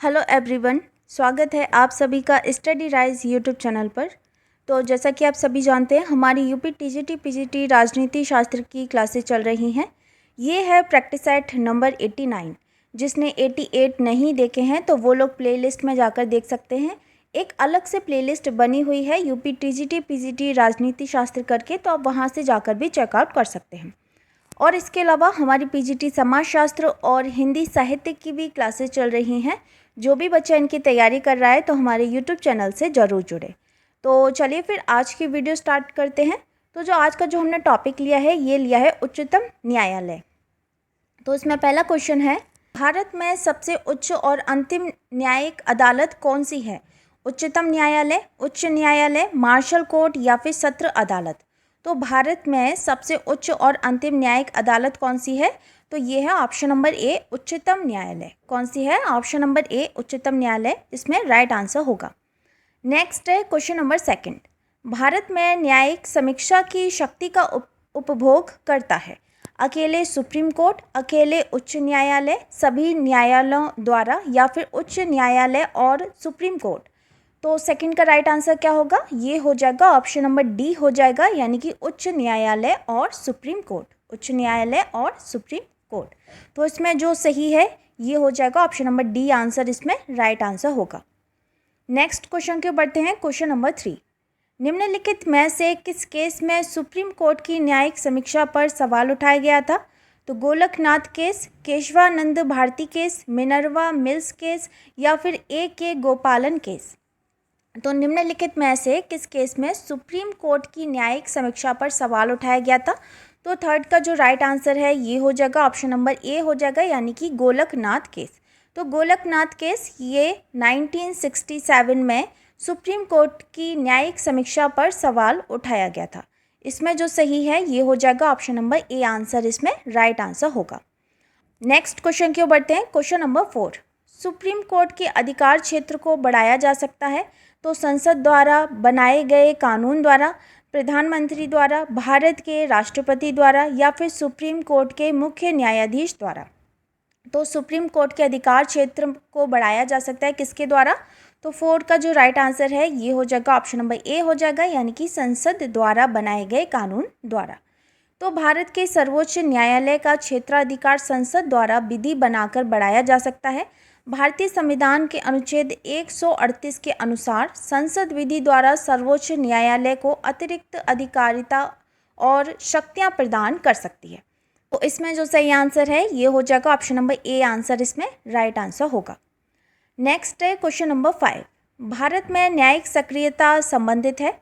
Hello everyone, स्वागत है आप सभी का स्टडी राइज यूट्यूब चैनल पर। तो जैसा कि आप सभी जानते हैं, हमारी यूपी टीजीटी पीजीटी राजनीति शास्त्र की क्लासेस चल रही हैं। ये है प्रैक्टिस सेट नंबर 89। जिसने 88 नहीं देखे हैं तो वो लोग प्लेलिस्ट में जाकर देख सकते हैं। एक अलग से प्लेलिस्ट बनी हुई है यूपी टीजीटी पीजीटी राजनीति शास्त्र करके, तो आप वहाँ से जाकर भी चेकआउट कर सकते हैं। और इसके अलावा हमारी पीजीटी समाजशास्त्र और हिंदी साहित्य की भी क्लासेस चल रही हैं। जो भी बच्चा इनकी तैयारी कर रहा है तो हमारे यूट्यूब चैनल से ज़रूर जुड़े। तो चलिए फिर आज की वीडियो स्टार्ट करते हैं। तो आज का जो हमने टॉपिक लिया है, ये लिया है उच्चतम न्यायालय। तो इसमें पहला क्वेश्चन है, भारत में सबसे उच्च और अंतिम न्यायिक अदालत कौन सी है? उच्चतम न्यायालय, उच्च न्यायालय, मार्शल कोर्ट या फिर सत्र अदालत। तो भारत में सबसे उच्च और अंतिम न्यायिक अदालत कौन सी है? तो ये है ऑप्शन नंबर ए, उच्चतम न्यायालय। कौन सी है? ऑप्शन नंबर ए, उच्चतम न्यायालय इसमें राइट आंसर होगा। नेक्स्ट है क्वेश्चन नंबर सेकंड, भारत में न्यायिक समीक्षा की शक्ति का उपभोग करता है अकेले सुप्रीम कोर्ट, अकेले उच्च न्यायालय, सभी न्यायालयों द्वारा या फिर उच्च न्यायालय और सुप्रीम कोर्ट। तो सेकंड का राइट आंसर क्या होगा? ये हो जाएगा ऑप्शन नंबर डी हो जाएगा, यानी कि उच्च न्यायालय और सुप्रीम कोर्ट। उच्च न्यायालय और सुप्रीम कोर्ट। तो इसमें जो सही है ये हो जाएगा ऑप्शन नंबर डी आंसर इसमें राइट आंसर होगा। नेक्स्ट क्वेश्चन के बढ़ते हैं। क्वेश्चन नंबर 3, निम्नलिखित में से किस केस में सुप्रीम कोर्ट की न्यायिक समीक्षा पर सवाल उठाया गया था? तो Golaknath case, Keshavananda Bharati case, Minerva Mills case या फिर A.K. गोपालन केस। तो निम्नलिखित में से किस केस में सुप्रीम कोर्ट की न्यायिक समीक्षा पर सवाल उठाया गया था? तो थर्ड का जो राइट आंसर है ये हो जाएगा ऑप्शन नंबर ए हो जाएगा, यानी कि गोलकनाथ केस। तो गोलकनाथ केस ये 1967 में सुप्रीम कोर्ट की न्यायिक समीक्षा पर सवाल उठाया गया था। इसमें जो सही है ये हो जाएगा ऑप्शन नंबर ए आंसर इसमें राइट आंसर होगा। नेक्स्ट क्वेश्चन की ओर बढ़ते हैं। क्वेश्चन नंबर 4, सुप्रीम कोर्ट के अधिकार क्षेत्र को बढ़ाया जा सकता है तो संसद द्वारा बनाए गए कानून द्वारा, प्रधानमंत्री द्वारा, भारत के राष्ट्रपति द्वारा या फिर सुप्रीम कोर्ट के मुख्य न्यायाधीश द्वारा। तो सुप्रीम कोर्ट के अधिकार क्षेत्र को बढ़ाया जा सकता है किसके द्वारा? तो फोर्थ का जो राइट आंसर है ये हो जाएगा ऑप्शन नंबर ए हो जाएगा, यानी कि संसद द्वारा बनाए गए कानून द्वारा। तो भारत के सर्वोच्च न्यायालय का क्षेत्राधिकार संसद द्वारा विधि बनाकर बढ़ाया जा सकता है। भारतीय संविधान के अनुच्छेद 138 के अनुसार संसद विधि द्वारा सर्वोच्च न्यायालय को अतिरिक्त अधिकारिता और शक्तियां प्रदान कर सकती है। तो इसमें जो सही आंसर है ये हो जाएगा ऑप्शन नंबर ए आंसर इसमें राइट आंसर होगा। नेक्स्ट है क्वेश्चन नंबर 5, भारत में न्यायिक सक्रियता संबंधित है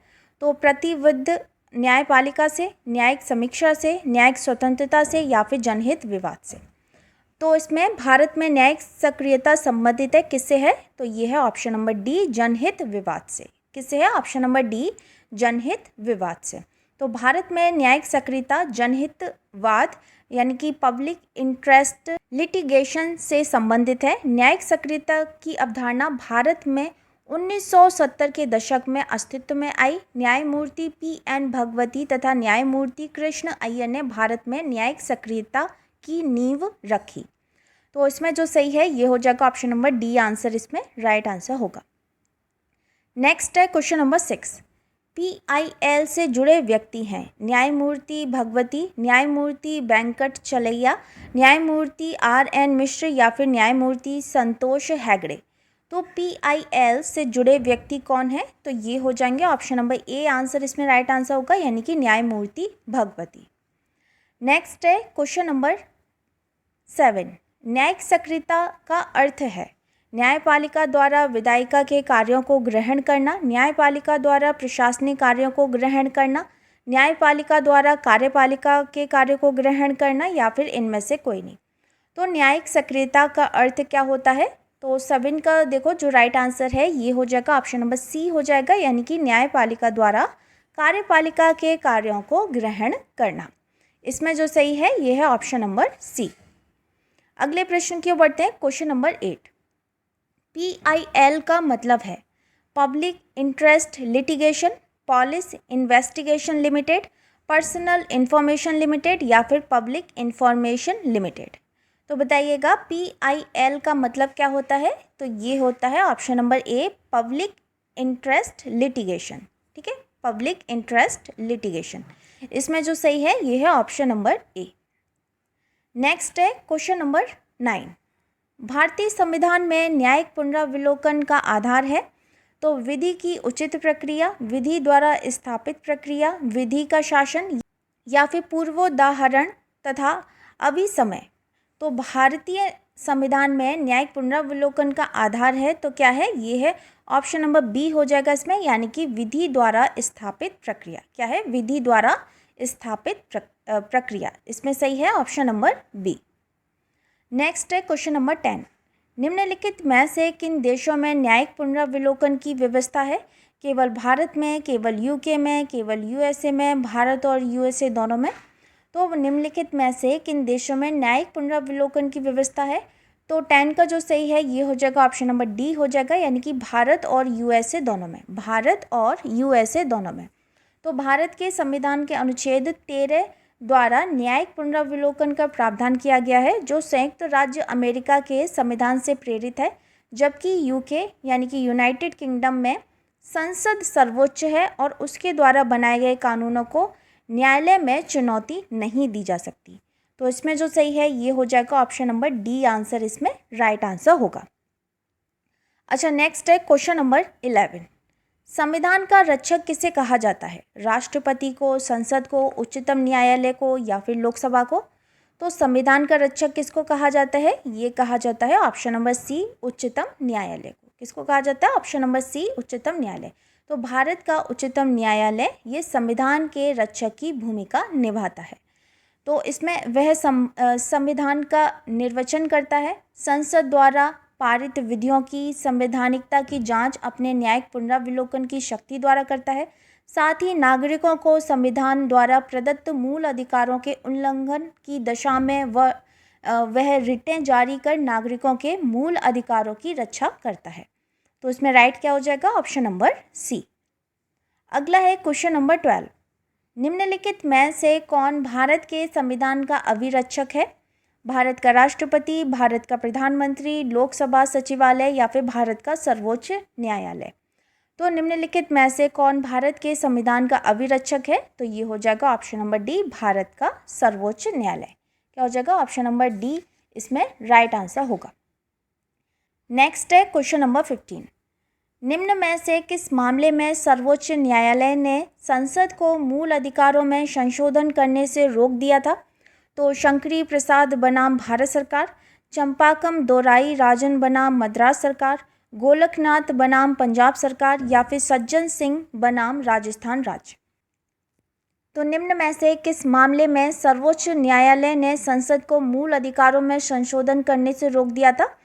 तो प्रतिविध न्यायपालिका से, न्यायिक समीक्षा से, न्यायिक स्वतंत्रता से या फिर जनहित विवाद से। तो इसमें भारत में न्यायिक सक्रियता संबंधित है किससे है? तो ये है ऑप्शन नंबर डी, जनहित विवाद से। किससे है? ऑप्शन नंबर डी, जनहित विवाद से। तो भारत में न्यायिक सक्रियता जनहित वाद यानी कि पब्लिक इंटरेस्ट लिटिगेशन से संबंधित है। न्यायिक सक्रियता की अवधारणा भारत में 1970 के दशक में अस्तित्व में आई। न्यायमूर्ति P.N. भगवती तथा न्यायमूर्ति कृष्ण अय्यर ने भारत में न्यायिक सक्रियता की नींव रखी। तो इसमें जो सही है ये हो जाएगा ऑप्शन नंबर डी आंसर इसमें राइट आंसर होगा। नेक्स्ट है क्वेश्चन नंबर 6, PIL से जुड़े व्यक्ति हैं न्यायमूर्ति भगवती, न्यायमूर्ति वेंकट चलैया, न्यायमूर्ति RN मिश्र या फिर न्यायमूर्ति संतोष हेगड़े। तो PIL से जुड़े व्यक्ति कौन है? तो ये हो जाएंगे ऑप्शन नंबर ए आंसर इसमें राइट आंसर होगा, यानी कि न्यायमूर्ति भगवती। नेक्स्ट है क्वेश्चन नंबर 7, न्यायिक सक्रियता का अर्थ है न्यायपालिका द्वारा विधायिका के कार्यों को ग्रहण करना, न्यायपालिका द्वारा प्रशासनिक कार्यों को ग्रहण करना, न्यायपालिका द्वारा कार्यपालिका के कार्यों को ग्रहण करना या फिर इनमें से कोई नहीं। तो न्यायिक सक्रियता का अर्थ क्या होता है? तो 7 का देखो जो राइट आंसर है ये हो जाएगा ऑप्शन नंबर सी हो जाएगा, यानी कि न्यायपालिका द्वारा कार्यपालिका के कार्यों को ग्रहण करना। इसमें जो सही है ये है ऑप्शन नंबर सी। अगले प्रश्न की ओर बढ़ते हैं। क्वेश्चन नंबर 8, PIL का मतलब है public interest litigation, police investigation limited, personal information limited या फिर पब्लिक इंफॉर्मेशन लिमिटेड। तो बताइएगा PIL का मतलब क्या होता है? तो ये होता है option number A, public interest litigation. ठीक है, पब्लिक इंटरेस्ट लिटिगेशन। इसमें जो सही है ये है ऑप्शन नंबर ए। नेक्स्ट है क्वेश्चन नंबर 9। भारतीय संविधान में न्यायिक पुनरावलोकन का आधार है तो विधि की उचित प्रक्रिया, विधि द्वारा स्थापित प्रक्रिया, विधि का शासन या फिर पूर्वोदाहरण तथा अभिसमय। तो भारतीय संविधान में न्यायिक पुनरावलोकन का आधार है तो क्या है? ये है ऑप्शन नंबर बी हो जाएगा इसमें, यानी कि विधि द्वारा स्थापित प्रक्रिया। क्या है? विधि द्वारा स्थापित प्रक्रिया। इसमें सही है ऑप्शन नंबर बी। नेक्स्ट है क्वेश्चन नंबर 10। निम्नलिखित में से किन देशों में न्यायिक पुनरावलोकन की व्यवस्था है? केवल भारत में, केवल यूके में, केवल यूएसए में, भारत और यूएसए दोनों में। तो निम्नलिखित में से किन देशों में न्यायिक पुनरावलोकन की व्यवस्था है? तो 10 का जो सही है ये हो जाएगा ऑप्शन नंबर डी हो जाएगा, यानी कि भारत और यूएसए दोनों में। भारत और यूएसए दोनों में। तो भारत के संविधान के अनुच्छेद 13 द्वारा न्यायिक पुनरावलोकन का प्रावधान किया गया है, जो संयुक्त राज्य अमेरिका के संविधान से प्रेरित है, जबकि यूके यानी कि यूनाइटेड किंगडम में संसद सर्वोच्च है और उसके द्वारा बनाए गए कानूनों को न्यायालय में चुनौती नहीं दी जा सकती। तो इसमें जो सही है ये हो जाएगा ऑप्शन नंबर डी, आंसर इसमें राइट आंसर होगा। अच्छा, नेक्स्ट है क्वेश्चन नंबर 11। संविधान का रक्षक किसे कहा जाता है? राष्ट्रपति को, संसद को, उच्चतम न्यायालय को या फिर लोकसभा को? तो संविधान का रक्षक किसको कहा जाता है? ये कहा जाता है ऑप्शन नंबर सी, उच्चतम न्यायालय को। किसको कहा जाता है? ऑप्शन नंबर सी, उच्चतम न्यायालय। तो भारत का उच्चतम न्यायालय ये संविधान के रक्षक की भूमिका निभाता है। तो इसमें वह संविधान का निर्वचन करता है, संसद द्वारा पारित विधियों की संवैधानिकता की जांच अपने न्यायिक पुनरावलोकन की शक्ति द्वारा करता है, साथ ही नागरिकों को संविधान द्वारा प्रदत्त मूल अधिकारों के उल्लंघन की दशा में वह रिटें जारी कर नागरिकों के मूल अधिकारों की रक्षा करता है। तो इसमें राइट क्या हो जाएगा? Option number C. अगला है क्वेश्चन नंबर 12। निम्नलिखित में से कौन भारत के संविधान का अभिरक्षक है? भारत का राष्ट्रपति, भारत का प्रधानमंत्री, लोकसभा सचिवालय या फिर भारत का सर्वोच्च न्यायालय? तो निम्नलिखित में से कौन भारत के संविधान का अभिरक्षक है? तो ये हो जाएगा ऑप्शन नंबर डी, भारत का सर्वोच्च न्यायालय। क्या हो जाएगा? ऑप्शन नंबर डी इसमें राइट आंसर होगा। नेक्स्ट है क्वेश्चन नंबर 15। निम्न में से किस मामले में सर्वोच्च न्यायालय ने संसद को मूल अधिकारों में संशोधन करने से रोक दिया था? तो शंकरी प्रसाद बनाम भारत सरकार, चंपाकम दोराई राजन बनाम मद्रास सरकार, गोलकनाथ बनाम पंजाब सरकार या फिर सज्जन सिंह बनाम राजस्थान राज्य? तो निम्न में से किस मामले में सर्वोच्च न्यायालय ने संसद को मूल अधिकारों में संशोधन करने से रोक दिया था?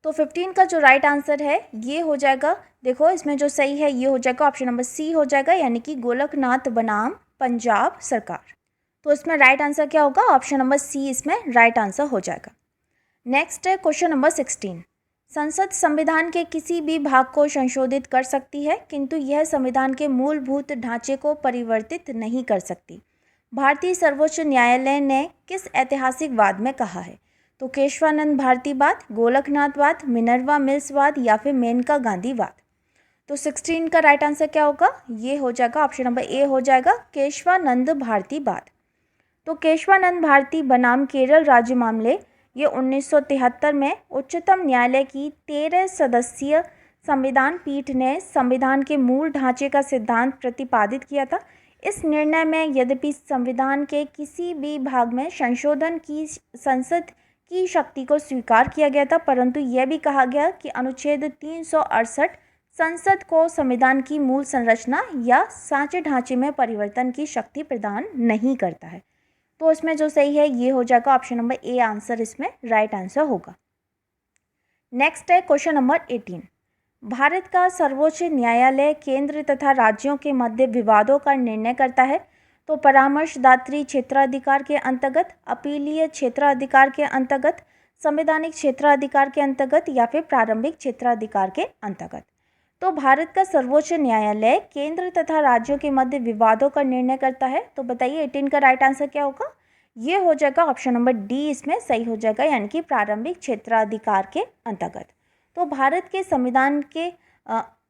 तो 15 का जो राइट आंसर है ये हो जाएगा, देखो इसमें जो सही है ये हो जाएगा ऑप्शन नंबर सी हो जाएगा, यानी कि गोलकनाथ बनाम पंजाब सरकार। तो इसमें राइट आंसर क्या होगा? ऑप्शन नंबर सी इसमें राइट आंसर हो जाएगा। नेक्स्ट है क्वेश्चन नंबर 16। संसद संविधान के किसी भी भाग को संशोधित कर सकती है, किंतु यह संविधान के मूलभूत ढांचे को परिवर्तित नहीं कर सकती। भारतीय सर्वोच्च न्यायालय ने किस ऐतिहासिक वाद में कहा है? तो केशवानंद भारतीवाद, गोलकनाथवाद, मिनर्वा मिल्सवाद या फिर मेनका गांधीवाद? तो 16 का राइट आंसर क्या होगा? ये हो जाएगा ऑप्शन नंबर ए हो जाएगा, केशवानंद भारतीवाद। तो केशवानंद भारती बनाम केरल राज्य मामले ये 1973 में उच्चतम न्यायालय की 13 सदस्यीय संविधान पीठ ने संविधान के मूल ढांचे का सिद्धांत प्रतिपादित किया था। इस निर्णय में यद्यपि संविधान के किसी भी भाग में संशोधन की संसद की शक्ति को स्वीकार किया गया था, परंतु यह भी कहा गया कि अनुच्छेद 368 संसद को संविधान की मूल संरचना या सांचे ढांचे में परिवर्तन की शक्ति प्रदान नहीं करता है। तो इसमें जो सही है ये हो जाएगा ऑप्शन नंबर ए, आंसर इसमें राइट आंसर होगा। नेक्स्ट है क्वेश्चन नंबर 18। भारत का सर्वोच्च न्यायालय केंद्र तथा राज्यों के मध्य विवादों का निर्णय करता है। तो परामर्शदात्री क्षेत्राधिकार के अंतर्गत, अपीलीय क्षेत्राधिकार के अंतर्गत, संवैधानिक क्षेत्राधिकार के अंतर्गत या फिर प्रारंभिक क्षेत्राधिकार के अंतर्गत? तो भारत का सर्वोच्च न्यायालय केंद्र तथा राज्यों के मध्य विवादों का निर्णय करता है। तो बताइए 18 का राइट आंसर क्या होगा? ये हो जाएगा ऑप्शन नंबर डी, इसमें सही हो जाएगा, यानी कि प्रारंभिक क्षेत्राधिकार के अंतर्गत। तो भारत के संविधान के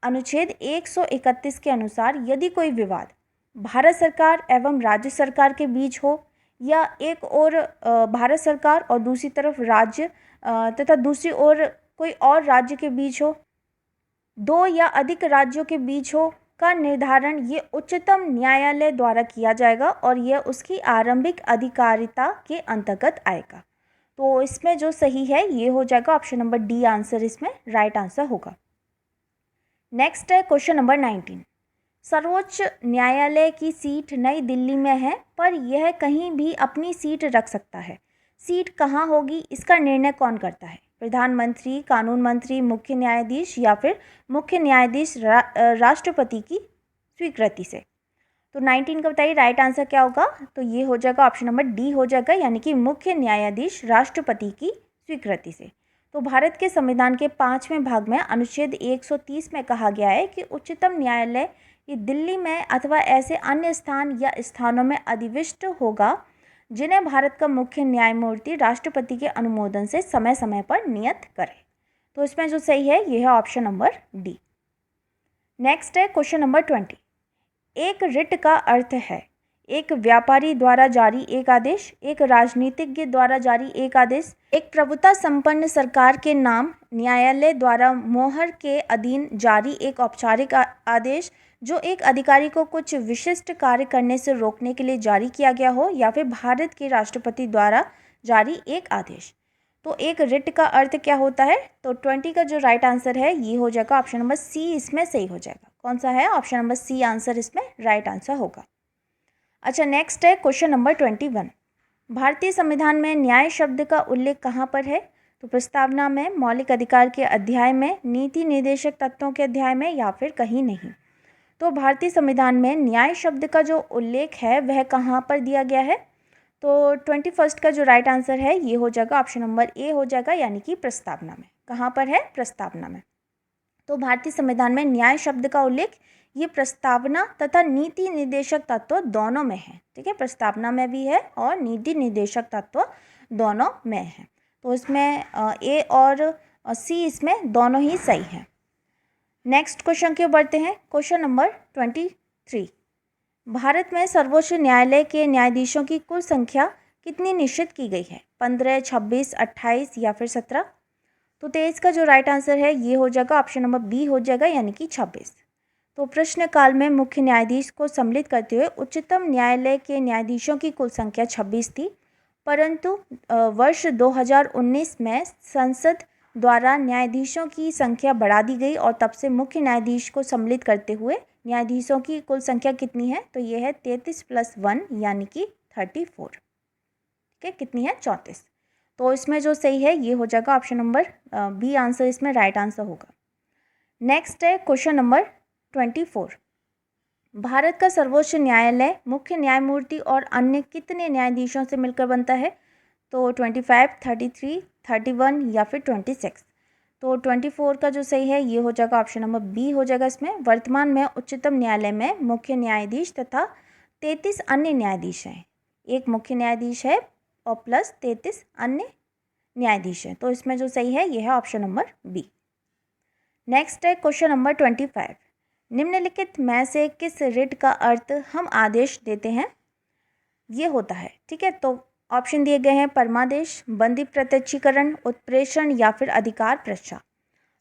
अनुच्छेद 131 के अनुसार यदि कोई विवाद भारत सरकार एवं राज्य सरकार के बीच हो, या एक ओर भारत सरकार और दूसरी तरफ राज्य तथा दूसरी ओर कोई और राज्य के बीच हो, दो या अधिक राज्यों के बीच हो, का निर्धारण ये उच्चतम न्यायालय द्वारा किया जाएगा और यह उसकी आरंभिक अधिकारिता के अंतर्गत आएगा। तो इसमें जो सही है ये हो जाएगा ऑप्शन नंबर डी, आंसर इसमें राइट आंसर होगा। नेक्स्ट है क्वेश्चन नंबर 19। सर्वोच्च न्यायालय की सीट नई दिल्ली में है, पर यह कहीं भी अपनी सीट रख सकता है। सीट कहाँ होगी, इसका निर्णय कौन करता है? प्रधानमंत्री, कानून मंत्री, मुख्य न्यायाधीश या फिर मुख्य न्यायाधीश राष्ट्रपति की स्वीकृति से। तो 19 का बताइए राइट आंसर क्या होगा? तो ये हो जाएगा ऑप्शन नंबर डी हो जाएगा, यानी कि मुख्य न्यायाधीश राष्ट्रपति की स्वीकृति से। तो भारत के संविधान के 5वें भाग में अनुच्छेद 130 में कहा गया है कि उच्चतम न्यायालय ये दिल्ली में अथवा ऐसे अन्य स्थान या स्थानों में अधिविष्ट होगा जिन्हें भारत का मुख्य न्यायमूर्ति राष्ट्रपति के अनुमोदन से समय समय पर नियत करे। तो इसमें जो सही है ये है ऑप्शन नंबर डी। नेक्स्ट है क्वेश्चन नंबर 20। एक रिट का अर्थ है एक व्यापारी द्वारा जारी एक आदेश, एक राजनीतिज्ञ द्वारा जारी एक आदेश, एक प्रभुता संपन्न सरकार के नाम न्यायालय द्वारा मोहर के अधीन जारी एक औपचारिक आदेश जो एक अधिकारी को कुछ विशिष्ट कार्य करने से रोकने के लिए जारी किया गया हो, या फिर भारत के राष्ट्रपति द्वारा जारी एक आदेश। तो एक रिट का अर्थ क्या होता है? तो 20 का जो राइट आंसर है ये हो जाएगा ऑप्शन नंबर सी, इसमें सही हो जाएगा। कौन सा है? ऑप्शन नंबर सी आंसर इसमें राइट आंसर होगा। अच्छा, नेक्स्ट है क्वेश्चन नंबर 21। भारतीय संविधान में न्याय शब्द का उल्लेख कहाँ पर है? तो प्रस्तावना में, मौलिक अधिकार के अध्याय में, नीति निर्देशक तत्वों के अध्याय में, या फिर कहीं नहीं। तो भारतीय संविधान में न्याय शब्द का जो उल्लेख है वह कहाँ पर दिया गया है? तो 21 का जो राइट आंसर है ये हो जाएगा ऑप्शन नंबर ए हो जाएगा, यानी कि प्रस्तावना में। कहाँ पर है? प्रस्तावना में। तो भारतीय संविधान में न्याय शब्द का उल्लेख ये प्रस्तावना तथा नीति निर्देशक तत्व दोनों में है। ठीक है, प्रस्तावना में भी है और नीति निर्देशक तत्व दोनों में है। तो इसमें ए और सी इसमें दोनों ही सही हैं। नेक्स्ट क्वेश्चन की ओर बढ़ते हैं। Question number 23। भारत में सर्वोच्च न्यायालय के न्यायाधीशों की कुल संख्या कितनी निश्चित की गई है? 15, 26, 28 या फिर 17? तो 23 का जो राइट आंसर है ये हो जाएगा ऑप्शन नंबर बी हो जाएगा, यानी कि 26। तो प्रश्नकाल में मुख्य न्यायाधीश को सम्मिलित करते हुए उच्चतम न्यायालय के न्यायाधीशों की कुल संख्या 26 थी, परंतु वर्ष 2019 में संसद द्वारा न्यायाधीशों की संख्या बढ़ा दी गई और तब से मुख्य न्यायाधीश को सम्मिलित करते हुए न्यायाधीशों की कुल संख्या कितनी है? तो ये है 33 + 1 यानी कि 34। ठीक है, कितनी है? 34। तो इसमें जो सही है ये हो जाएगा ऑप्शन नंबर बी आंसर इसमें राइट आंसर होगा। नेक्स्ट है क्वेश्चन नंबर 24। भारत का सर्वोच्च न्यायालय मुख्य न्यायमूर्ति और अन्य कितने न्यायाधीशों से मिलकर बनता है? तो 25, 33, 31 या फिर 26? तो 24 का जो सही है ये हो जाएगा ऑप्शन नंबर बी हो जाएगा। इसमें वर्तमान में उच्चतम न्यायालय में मुख्य न्यायाधीश तथा 33 अन्य न्यायाधीश हैं। एक मुख्य न्यायाधीश है और प्लस 33 अन्य न्यायाधीश हैं। तो इसमें जो सही है ये है ऑप्शन नंबर बी। नेक्स्ट है क्वेश्चन नंबर 25। निम्नलिखित में से किस रिट का अर्थ हम आदेश देते हैं ये होता है? ठीक है, तो ऑप्शन दिए गए हैं परमादेश, बंदी प्रत्यक्षीकरण, उत्प्रेषण या फिर अधिकार प्रश्न।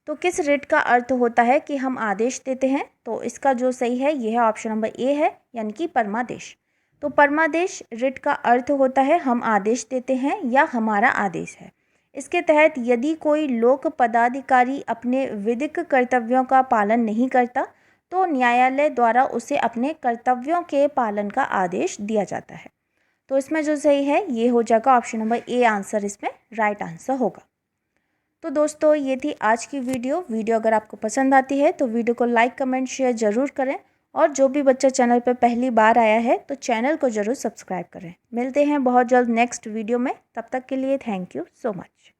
तो किस रिट का अर्थ होता है कि हम आदेश देते हैं? तो इसका जो सही है ये है ऑप्शन नंबर ए है, यानी कि परमादेश। तो परमादेश रिट का अर्थ होता है हम आदेश देते हैं या हमारा आदेश है। इसके तहत यदि कोई लोक पदाधिकारी अपने विधिक कर्तव्यों का पालन नहीं करता तो न्यायालय द्वारा उसे अपने कर्तव्यों के पालन का आदेश दिया जाता है। तो इसमें जो सही है ये हो जाएगा ऑप्शन नंबर ए आंसर इसमें राइट आंसर होगा। तो दोस्तों ये थी आज की वीडियो अगर आपको पसंद आती है तो वीडियो को लाइक, कमेंट, शेयर ज़रूर करें और जो भी बच्चा चैनल पर पहली बार आया है तो चैनल को ज़रूर सब्सक्राइब करें। मिलते हैं बहुत जल्द नेक्स्ट वीडियो में, तब तक के लिए थैंक यू सो मच।